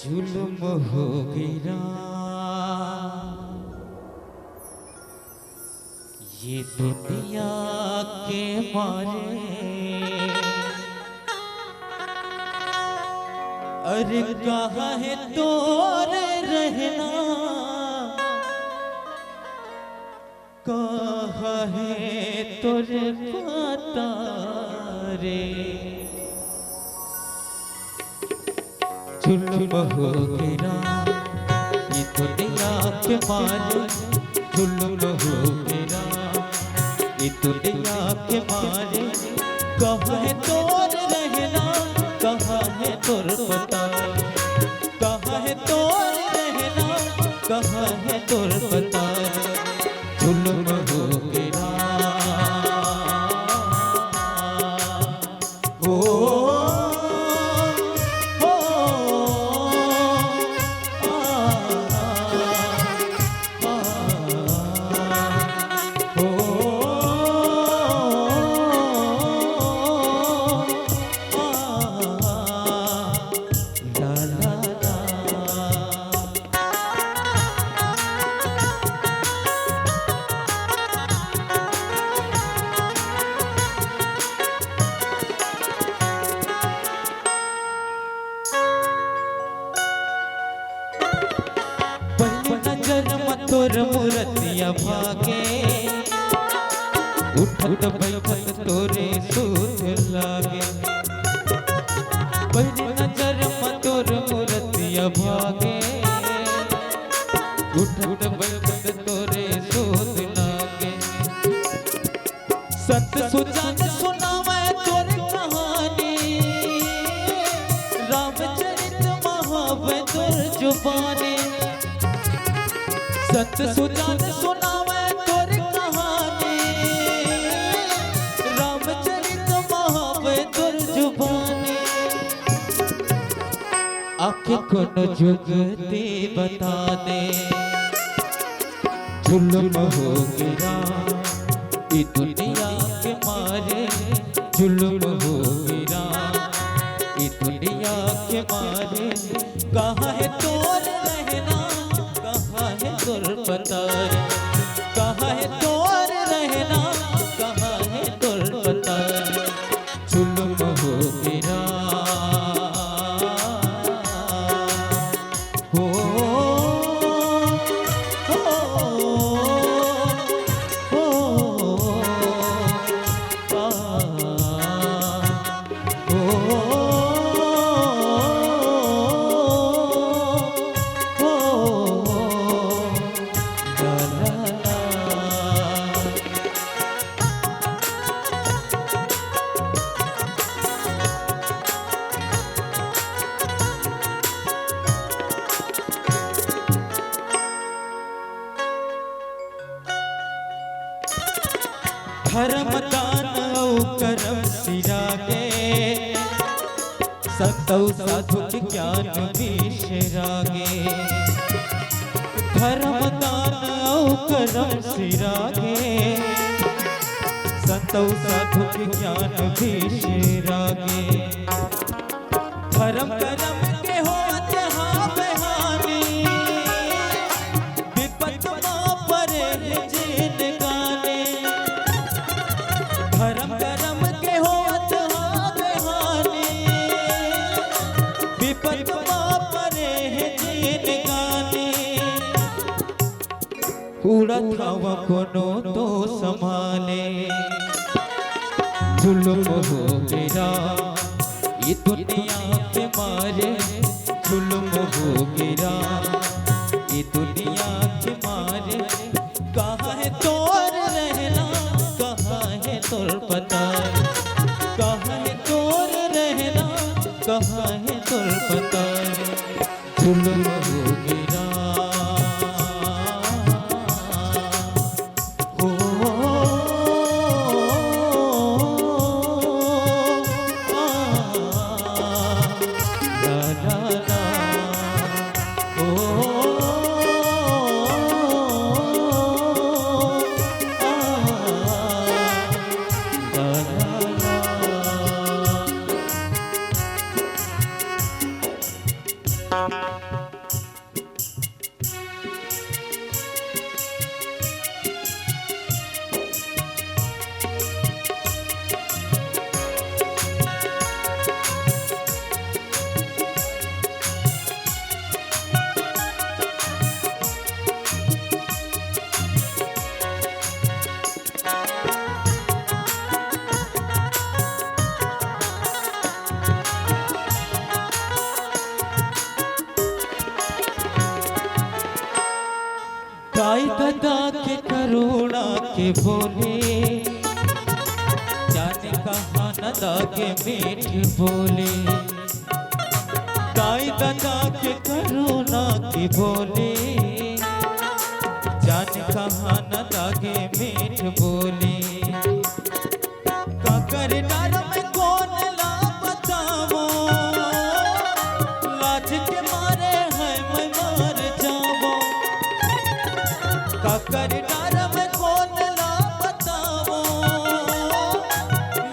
जुल्म हो गया ये दुनिया के मारे। अरे कहाँ है तोरे रहना, कहाँ है तोरे पता रे। जुल्म हो गया ये दुनिया के मारे, जुल्म हो गया ये दुनिया के मारे। कहाँ है तोर रहना, कहाँ है तोर पता, कहाँ है तोर रहना, कहाँ है तोर पता। जुल्म हो गया तोर मूर्तिया भागे, उठत बैठत तोरे सूत लागे। पहली नजर में तोर मूर्तिया भागे, उठत बैठत तोरे सूत लागे। सत सुजान सुनावे तोर कहानी, रामचरित महावे तोर जुबानी। सत सुजान सुनावे तोर कहानी, रामचरित महावे तोर जुबानी। आखे कोनो जुगती बता दे, जुल्म हो गया ये दुनिया के मारे। जुल्म हो गया ये दुनिया के मारे। कहाँ है तोर रहना, कहाँ है तोर पता, कहाँ है तोर रहना, कहाँ है तोर पता। जुल्म हो गया हो धर्म दान औ करम सिरागे, संतौ साधु ज्ञान विशरागे। धर्म दान औ करम सिरागे, संतौ साधु ज्ञान विशरागे। धर्म करम के हो जहाँ बहानी, विपत माँ परे जिन गाने। धर्म करम के हो जहाँ बहानी, विपत माँ परे जिन गाने। उड़त हवा कोनो तो संभाले, जुल्म हो गया ये दुनिया के मारे। जुल्म हो गया ये दुनिया के मारे। कहाँ है तोर रहना, कहाँ है तोर पता, कहाँ है तोर रहना, कहाँ है तोर पता। जुल्म हो गया Thank you. गदा के करुणा के बोले, जाने कहाँ न लागे मीठ बोले। ताई गदा के करुणा के बोले, जाने कहाँ न लागे मीठ बोले। काकर डाल में कौन ला बतावो, लाज के मारे है मैं मर जावो। काकर डाल में कौन ला बतावो,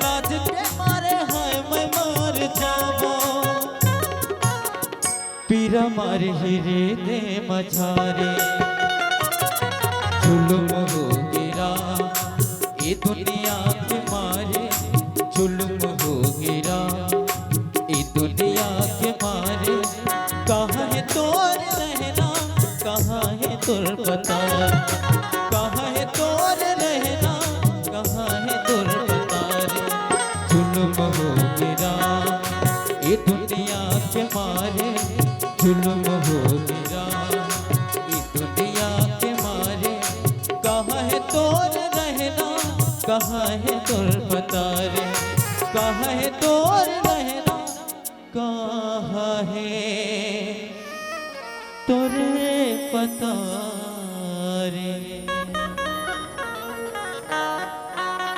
लाज के मारे है मैं मर जावो। पीरा मारे हिरे दे मझारे, जुल्म हो गिरा ये दुनिया के मारे, जुल्म हो गिरा ये दुनिया के मारे। कहाँ है तोर रहना, कहाँ है तोर पता, कहाँ है तोर रहना, कहाँ है तोर पता रे। जुल्म हो गिरा ये दुनिया के मारे, जुल्म हो गिरा ये दुनिया के मारे। कहाँ है तोर रहना, कहाँ है तोर पता रे, कहाँ है तोर रहना, कहाँ है तोर पता।